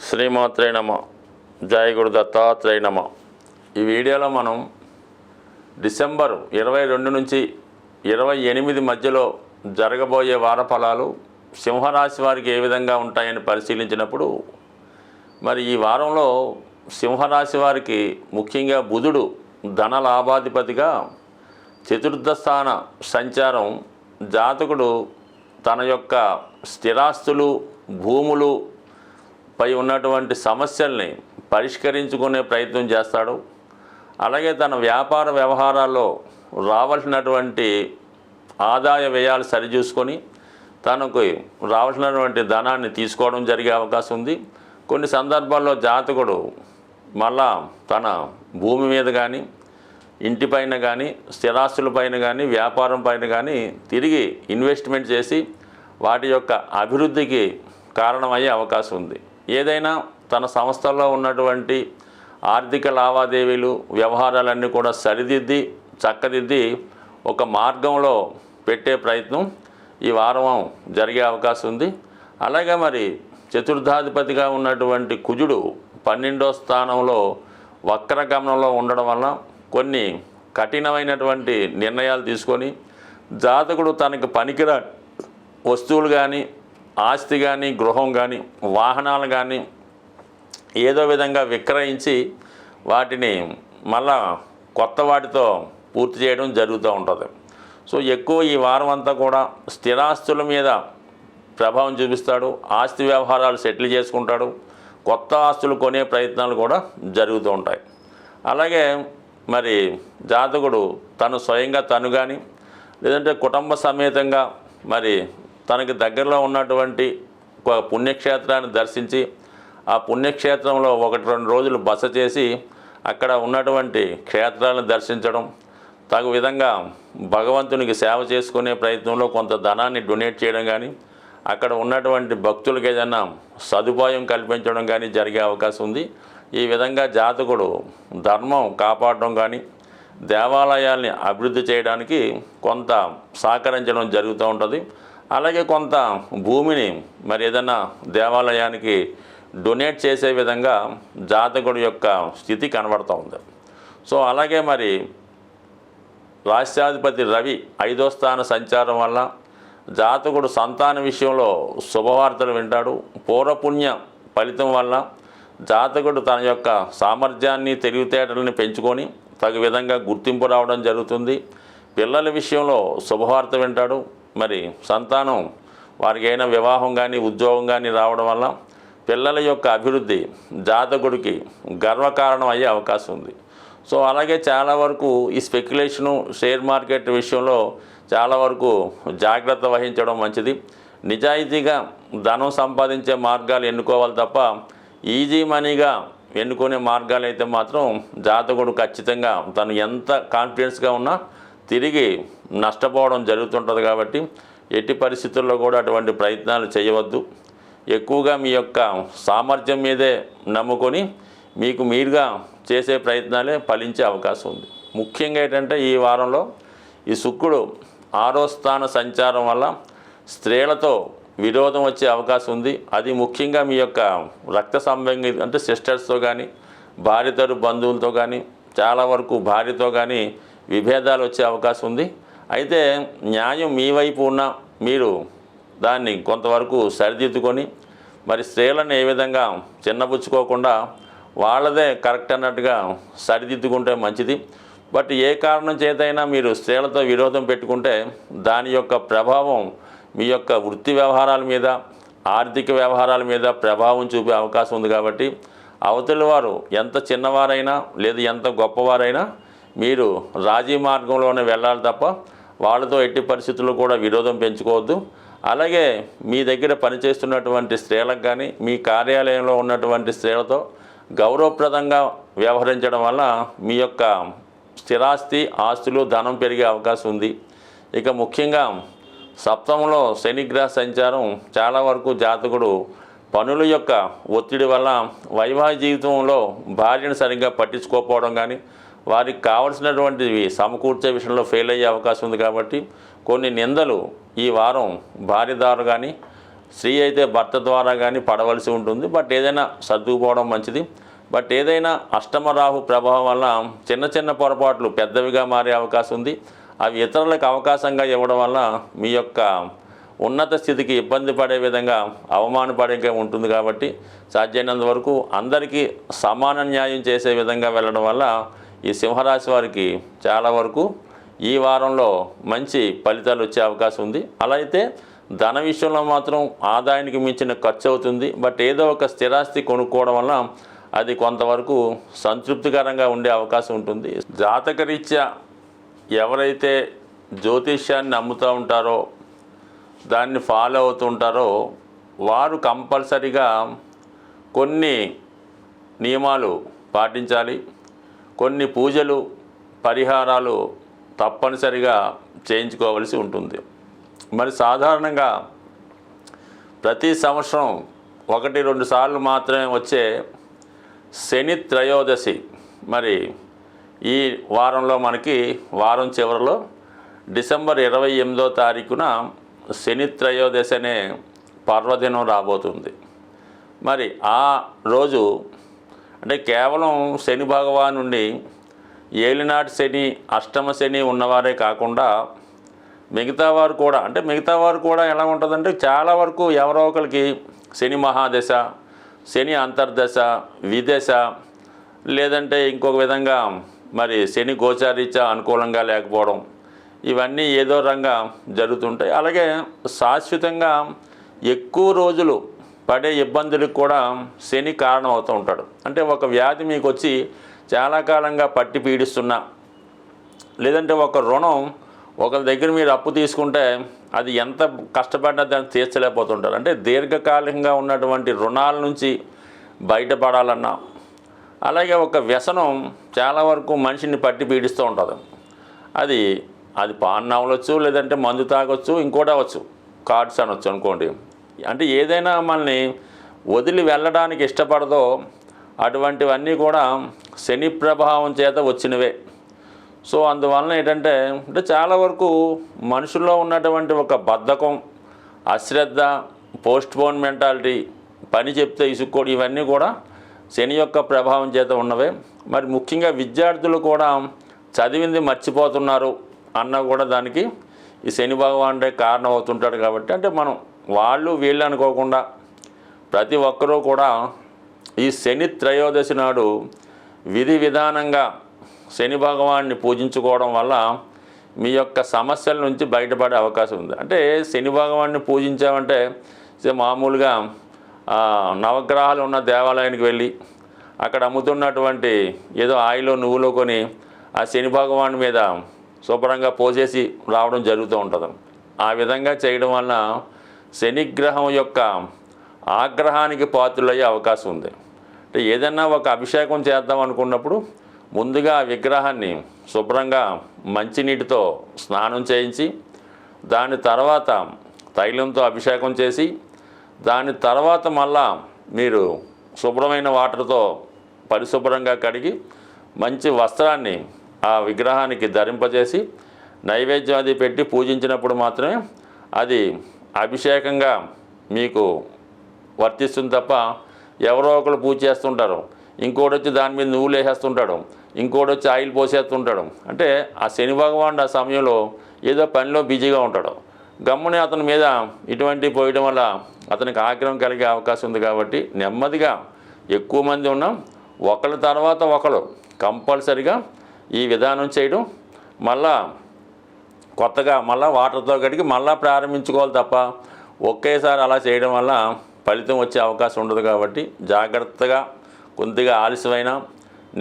శ్రీమాత్రే నమ. జయ గురు దత్తాత్రేయ నమ. ఈ వీడియోలో మనం డిసెంబర్ 22 నుంచి 28 మధ్యలో జరగబోయే వార ఫలాలు సింహరాశి వారికి ఏ విధంగా ఉంటాయని పరిశీలించినప్పుడు, మరి ఈ వారంలో సింహరాశి వారికి ముఖ్యంగా బుధుడు ధన లాభాధిపతిగా చతుర్థ స్థాన సంచారం జాతకుడు తన యొక్క స్థిరాస్తులు, భూములు పై ఉన్నటువంటి సమస్యల్ని పరిష్కరించుకునే ప్రయత్నం చేస్తాడు. అలాగే తన వ్యాపార వ్యవహారాల్లో రావాల్సినటువంటి ఆదాయ వ్యయాలు సరిచూసుకొని తనకు రావాల్సినటువంటి ధనాన్ని తీసుకోవడం జరిగే అవకాశం ఉంది. కొన్ని సందర్భాల్లో జాతకుడు మళ్ళా తన భూమి మీద కానీ, ఇంటిపైన కానీ, స్థిరాస్తులపైన కానీ, వ్యాపారం పైన కానీ తిరిగి ఇన్వెస్ట్మెంట్ చేసి వాటి యొక్క అభివృద్ధికి కారణమయ్యే అవకాశం ఉంది. ఏదైనా తన సంస్థల్లో ఉన్నటువంటి ఆర్థిక లావాదేవీలు, వ్యవహారాలన్నీ కూడా సరిదిద్ది చక్కదిద్ది ఒక మార్గంలో పెట్టే ప్రయత్నం ఈ వారం జరిగే అవకాశం ఉంది. అలాగే మరి చతుర్థాధిపతిగా ఉన్నటువంటి కుజుడు 12వ స్థానంలో వక్రగమనంలో ఉండడం వల్ల కొన్ని కఠినమైనటువంటి నిర్ణయాలు తీసుకొని జాతకుడు తనకు పనికిరా వస్తువులు కానీ, ఆస్తి కానీ, గృహం కానీ, వాహనాలు కానీ ఏదో విధంగా విక్రయించి వాటిని మళ్ళా కొత్త వాటితో పూర్తి చేయడం జరుగుతూ ఉంటుంది. సో ఎక్కువ ఈ వారం అంతా కూడా స్థిరాస్తుల మీద ప్రభావం చూపిస్తాడు. ఆస్తి వ్యవహారాలు సెటిల్ చేసుకుంటాడు. కొత్త ఆస్తులు కొనే ప్రయత్నాలు కూడా జరుగుతూ ఉంటాయి. అలాగే మరి జాతకుడు తను స్వయంగా తను కానీ, లేదంటే కుటుంబ సమేతంగా మరి తనకి దగ్గరలో ఉన్నటువంటి ఒక పుణ్యక్షేత్రాన్ని దర్శించి ఆ పుణ్యక్షేత్రంలో 1-2 రోజులు బస చేసి అక్కడ ఉన్నటువంటి క్షేత్రాలను దర్శించడం, తగు విధంగా భగవంతునికి సేవ చేసుకునే ప్రయత్నంలో కొంత ధనాన్ని డొనేట్ చేయడం కానీ, అక్కడ ఉన్నటువంటి భక్తులకు ఏదైనా సదుపాయం కల్పించడం కానీ జరిగే అవకాశం ఉంది. ఈ విధంగా జాతకుడు ధర్మం కాపాడడం కానీ, దేవాలయాల్ని అభివృద్ధి చేయడానికి కొంత సహకరించడం జరుగుతూ ఉంటుంది. అలాగే కొంత భూమిని మరి ఏదైనా దేవాలయానికి డొనేట్ చేసే విధంగా జాతకుడు యొక్క స్థితి కనబడుతూ ఉంది. సో అలాగే మరి రాష్ట్రాధిపతి రవి 5వ స్థాన సంచారం వల్ల జాతకుడు సంతాన విషయంలో శుభవార్తలు వింటాడు. పూర్వపుణ్య ఫలితం వల్ల జాతకుడు తన యొక్క సామర్థ్యాన్ని, తెలివితేటలని పెంచుకొని తగు విధంగా గుర్తింపు రావడం జరుగుతుంది. పిల్లల విషయంలో శుభవార్త వింటాడు. మరి సంతానం వారికి అయినా వివాహం కానీ, ఉద్యోగం కానీ రావడం వల్ల పిల్లల యొక్క అభివృద్ధి జాతకుడికి గర్వకారణం అయ్యే అవకాశం ఉంది. సో అలాగే చాలా వరకు ఈ స్పెక్యులేషను, షేర్ మార్కెట్ విషయంలో చాలా వరకు జాగ్రత్త వహించడం మంచిది. నిజాయితీగా ధనం సంపాదించే మార్గాలు ఎన్నుకోవాలి తప్ప ఈజీ మనీగా ఎన్నుకునే మార్గాలు అయితే మాత్రం జాతకుడు ఖచ్చితంగా తను ఎంత కాన్ఫిడెన్స్గా ఉన్నా తిరిగి నష్టపోవడం జరుగుతుంటుంది. కాబట్టి ఎట్టి పరిస్థితుల్లో కూడా అటువంటి ప్రయత్నాలు చేయవద్దు. ఎక్కువగా మీ యొక్క సామర్థ్యం మీదే నమ్ముకొని మీకు మీరుగా చేసే ప్రయత్నాలే ఫలించే అవకాశం ఉంది. ముఖ్యంగా ఏంటంటే ఈ వారంలో ఈ శుక్రుడు 6వ స్థాన సంచారం వల్ల స్త్రీలతో విరోధం వచ్చే అవకాశం ఉంది. అది ముఖ్యంగా మీ యొక్క రక్త సంబంధి అంటే సిస్టర్స్తో కానీ, భార్యతరు బంధువులతో కానీ, చాలా వరకు భార్యతో కానీ విభేదాలు వచ్చే అవకాశం ఉంది. అయితే న్యాయం మీ వైపు ఉన్న మీరు దాన్ని కొంతవరకు సరిదిద్దుకొని మరి స్త్రీలను ఏ విధంగా చిన్నపుచ్చుకోకుండా వాళ్ళదే కరెక్ట్ అన్నట్టుగా సరిదిద్దుకుంటే మంచిది. బట్ ఏ కారణం చేతైనా మీరు స్త్రీలతో విరోధం పెట్టుకుంటే దాని యొక్క ప్రభావం మీ యొక్క వృత్తి వ్యవహారాల మీద, ఆర్థిక వ్యవహారాల మీద ప్రభావం చూపే అవకాశం ఉంది. కాబట్టి అవతలి వారు ఎంత చిన్నవారైనా లేదు ఎంత గొప్పవారైనా మీరు రాజీ మార్గంలోనే వెళ్ళాలి తప్ప వాళ్ళతో ఎట్టి పరిస్థితుల్లో కూడా విరోధం పెంచుకోవద్దు. అలాగే మీ దగ్గర పనిచేస్తున్నటువంటి స్త్రీలకు కానీ, మీ కార్యాలయంలో ఉన్నటువంటి స్త్రీలతో గౌరవప్రదంగా వ్యవహరించడం వల్ల మీ యొక్క స్థిరాస్తి, ఆస్తులు, ధనం పెరిగే అవకాశం ఉంది. ఇక ముఖ్యంగా సప్తమంలో శనిగ్రహ సంచారం చాలా వరకు జాతకుడు పనుల యొక్క ఒత్తిడి వల్ల వైవాహిక జీవితంలో భార్యను సరిగ్గా పట్టించుకోకపోవడం కానీ, వారికి కావలసినటువంటివి సమకూర్చే విషయంలో ఫెయిల్ అయ్యే అవకాశం ఉంది. కాబట్టి కొన్ని నిందలు ఈ వారం భార్య ద్వారా కానీ, స్త్రీ అయితే భర్త ద్వారా కానీ పడవలసి ఉంటుంది. బట్ ఏదైనా సర్దుకుపోవడం మంచిది. బట్ ఏదైనా అష్టమ రాహు ప్రభావం వల్ల చిన్న చిన్న పొరపాట్లు పెద్దవిగా మారే అవకాశం ఉంది. అవి ఇతరులకు అవకాశంగా ఇవ్వడం వల్ల మీ యొక్క ఉన్నత స్థితికి ఇబ్బంది పడే విధంగా అవమానపడే ఉంటుంది. కాబట్టి సాధ్యమైనంత వరకు అందరికీ సమాన న్యాయం చేసే విధంగా వెళ్ళడం వల్ల ఈ సింహరాశి వారికి చాలా వరకు ఈ వారంలో మంచి ఫలితాలు వచ్చే అవకాశం ఉంది. అలా అయితే ధన విషయంలో మాత్రం ఆదాయానికి మించిన ఖర్చు అవుతుంది. బట్ ఏదో ఒక స్థిరాస్తి కొనుక్కోవడం వల్ల అది కొంతవరకు సంతృప్తికరంగా ఉండే అవకాశం ఉంటుంది. జాతకరీత్యా ఎవరైతే జ్యోతిష్యాన్ని నమ్ముతూ ఉంటారో దాన్ని ఫాలో అవుతుంటారో వారు కంపల్సరిగా కొన్ని నియమాలు పాటించాలి. కొన్ని పూజలు పరిహారాలు తప్పనిసరిగా చేయించుకోవలసి ఉంటుంది. మరి సాధారణంగా ప్రతి సంవత్సరం 1-2 సార్లు మాత్రమే వచ్చే శని త్రయోదశి మరి ఈ వారంలో మనకి వారం చివరిలో డిసెంబర్ 28వ తారీఖున శని త్రయోదశి అనే పర్వదినం రాబోతుంది. మరి ఆ రోజు అంటే కేవలం శని భగవానుండి ఏలినాటి శని అష్టమ శని ఉన్నవారే కాకుండా మిగతా వారు కూడా ఎలా ఉంటుందంటే చాలా వరకు ఎవరో ఒకరికి శని మహాదశ, శని అంతర్దశ, విదశ, లేదంటే ఇంకొక విధంగా మరి శని గోచారీత్యా అనుకూలంగా లేకపోవడం, ఇవన్నీ ఏదో రంగా జరుగుతుంటాయి. అలాగే శాశ్వతంగా ఎక్కువ రోజులు పడే ఇబ్బందులకు కూడా శని కారణం అవుతూ ఉంటాడు. అంటే ఒక వ్యాధి మీకు వచ్చి చాలా కాలంగా పట్టి పీడిస్తున్నా, లేదంటే ఒక రుణం ఒకరి దగ్గర మీరు అప్పు తీసుకుంటే అది ఎంత కష్టపడినా దాన్ని తీర్చలేకపోతుంటారు. అంటే దీర్ఘకాలికంగా ఉన్నటువంటి రుణాల నుంచి బయటపడాలన్నా, అలాగే ఒక వ్యసనం చాలా వరకు మనిషిని పట్టి పీడిస్తూ ఉంటుంది. అది పాన్ అవ్వచ్చు, లేదంటే మందు తాగొచ్చు, ఇంకోటి అవ్వచ్చు, కార్డ్స్ అనొచ్చు అనుకోండి. అంటే ఏదైనా మనల్ని వదిలి వెళ్ళడానికి ఇష్టపడదో అటువంటివన్నీ కూడా శని ప్రభావం చేత వచ్చినవే. సో అందువలన ఏంటంటే చాలా వరకు మనుషుల్లో ఉన్నటువంటి ఒక బద్ధకం, అశ్రద్ధ, పోస్ట్పోన్ మెంటాలిటీ, పని చెప్తే ఇసుక్కోడి, ఇవన్నీ కూడా శని యొక్క ప్రభావం చేత ఉన్నవే. మరి ముఖ్యంగా విద్యార్థులు కూడా చదివింది మర్చిపోతున్నారు అన్న కూడా దానికి ఈ శని భగవానుడే కారణం అవుతుంటాడు. కాబట్టి అంటే మనం వాళ్ళు వీళ్ళు అనుకోకుండా ప్రతి ఒక్కరూ కూడా ఈ శని త్రయోదశి నాడు విధి విధానంగా శని భగవాన్ని పూజించుకోవడం వల్ల మీ యొక్క సమస్యల నుంచి బయటపడే అవకాశం ఉంది. అంటే శని భగవాన్ని పూజించామంటే మామూలుగా నవగ్రహాలు ఉన్న దేవాలయానికి వెళ్ళి అక్కడ అమ్ముతున్నటువంటి ఏదో ఆయిలో నువ్వులో కొని ఆ శని భగవాన్ మీద శుభ్రంగా పోసేసి రావడం జరుగుతూ ఉంటుంది. ఆ విధంగా చేయడం వలన శనిగ్రహం యొక్క ఆగ్రహానికి పాత్రులయ్యే అవకాశం ఉంది. అంటే ఏదైనా ఒక అభిషేకం చేద్దాం అనుకున్నప్పుడు ముందుగా ఆ విగ్రహాన్ని శుభ్రంగా మంచినీటితో స్నానం చేయించి దాని తర్వాత తైలంతో అభిషేకం చేసి దాని తర్వాత మళ్ళా మీరు శుభ్రమైన వాటర్తో పరిశుభ్రంగా కడిగి మంచి వస్త్రాన్ని ఆ విగ్రహానికి ధరింపజేసి నైవేద్యం అది పెట్టి పూజించినప్పుడు మాత్రమే అది అభిషేకంగా మీకు వర్తిస్తుంది. తప్ప ఎవరో ఒకరు పూజ చేస్తుంటారు, ఇంకోటి వచ్చి దాని మీద నువ్వులు వేసేస్తుంటాడు, ఇంకోటి వచ్చి ఆయిల్ పోసేస్తుంటాడు. అంటే ఆ శని భగవానుడు ఆ సమయంలో ఏదో పనిలో బిజీగా ఉంటాడు. గమ్ముని అతని మీద ఇటువంటి పోయడం వల్ల అతనికి ఆగ్రహం కలిగే అవకాశం ఉంది. కాబట్టి నెమ్మదిగా ఎక్కువ మంది ఉన్నాం, ఒకరి తర్వాత ఒకరు కంపల్సరిగా ఈ విధానం చేయడం, మళ్ళా కొత్తగా మళ్ళీ వాటర్తో కడిగి మళ్ళీ ప్రారంభించుకోవాలి తప్ప ఒకేసారి అలా చేయడం వల్ల ఫలితం వచ్చే అవకాశం ఉండదు. కాబట్టి జాగ్రత్తగా కొద్దిగా ఆలస్యమైనా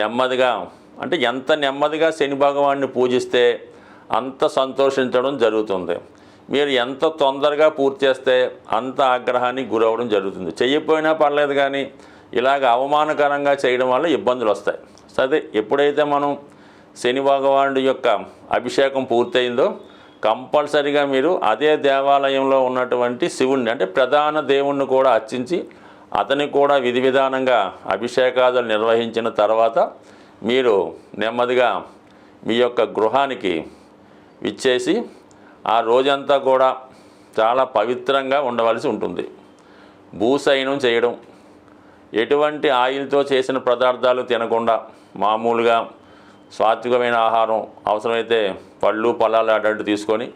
నెమ్మదిగా, అంటే ఎంత నెమ్మదిగా శని భగవాన్ని పూజిస్తే అంత సంతోషించడం జరుగుతుంది. మీరు ఎంత తొందరగా పూర్తి చేస్తే అంత ఆగ్రహానికి గురవడం జరుగుతుంది. చెయ్యకపోయినా పర్లేదు, కానీ ఇలాగ అవమానకరంగా చేయడం వల్ల ఇబ్బందులు వస్తాయి. సరే, ఎప్పుడైతే మనం శని భగవానుడి యొక్క అభిషేకం పూర్తయిందో కంపల్సరిగా మీరు అదే దేవాలయంలో ఉన్నటువంటి శివుణ్ణి, అంటే ప్రధాన దేవుణ్ణి కూడా అర్చించి అతనికి కూడా విధి విధానంగా అభిషేకాదులు నిర్వహించిన తర్వాత మీరు నెమ్మదిగా మీ యొక్క గృహానికి విచ్చేసి ఆ రోజంతా కూడా చాలా పవిత్రంగా ఉండవలసి ఉంటుంది. భూసయనం చేయడం, ఎటువంటి ఆయిల్తో చేసిన పదార్థాలు తినకుండా మామూలుగా సాత్వికమైన ఆహారం, అవసరమైతే పళ్ళు పొలాలు అడ్డు తీసుకొని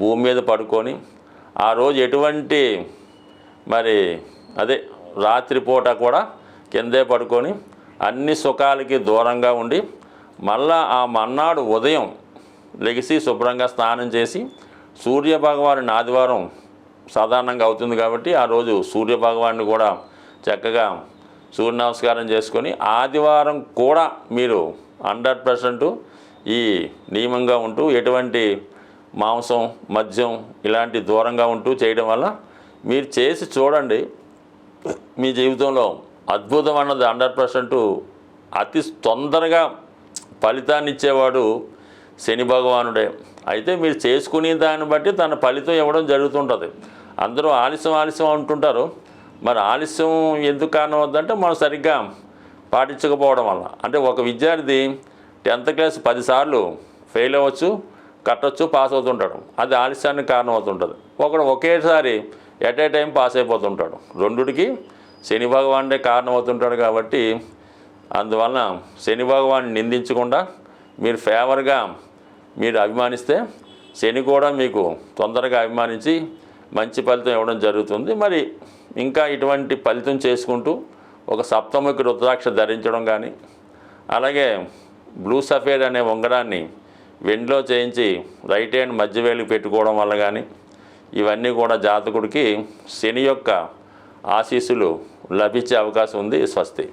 భూమి మీద పడుకొని ఆ రోజు ఎటువంటి అదే రాత్రిపూట కూడా కిందే పడుకొని అన్ని సుఖాలకి దూరంగా ఉండి మళ్ళా ఆ మన్నాడు ఉదయం లెగిసి శుభ్రంగా స్నానం చేసి సూర్యభగవానుని ఆదివారం సాధారణంగా అవుతుంది కాబట్టి ఆ రోజు సూర్యభగవాన్ని కూడా చక్కగా సూర్య నమస్కారం చేసుకొని ఆదివారం కూడా మీరు 100% ఈ నియమంగా ఉంటూ ఎటువంటి మాంసం మద్యం ఇలాంటి దూరంగా ఉంటూ చేయడం వల్ల మీరు చేసి చూడండి. మీ జీవితంలో అద్భుతం అన్నది 100% అతి తొందరగా ఫలితాన్ని ఇచ్చేవాడు శని భగవానుడే. అయితే మీరు చేసుకునే దాన్ని బట్టి తన ఫలితం ఇవ్వడం జరుగుతుంటుంది. అందరూ ఆలస్యం అంటుంటారు. మరి ఆలస్యం ఎందుకు కారణం అవుతుందంటే మనం సరిగ్గా పాటించకపోవడం వల్ల. అంటే ఒక విద్యార్థి 10th క్లాస్ 10 సార్లు ఫెయిల్ అవ్వచ్చు, కట్టొచ్చు, పాస్ అవుతుంటాడు. అది ఆలస్యానికి కారణం అవుతుంటుంది. ఒకడు ఒకేసారి ఎట్ ఏ టైం పాస్ అయిపోతుంటాడు. రెండుటికి శని భగవానుడే కారణం అవుతుంటాడు. కాబట్టి అందువలన శని భగవాన్ని నిందించకుండా మీరు ఫేవర్గా మీరు అభిమానిస్తే శని కూడా మీకు తొందరగా అభిమానించి మంచి ఫలితం ఇవ్వడం జరుగుతుంది. మరి ఇంకా ఇటువంటి ఫలితం చేసుకుంటూ ఒక సప్తముఖి రుద్రాక్ష ధరించడం కానీ, అలాగే బ్లూ సఫేడ్ అనే ఉంగరాన్ని వెండిలో చేయించి రైట్ హ్యాండ్ మధ్య వేలికి పెట్టుకోవడం వల్ల కానీ ఇవన్నీ కూడా జాతకుడికి శని యొక్క ఆశీస్సులు లభించే అవకాశం ఉంది. స్వస్తి.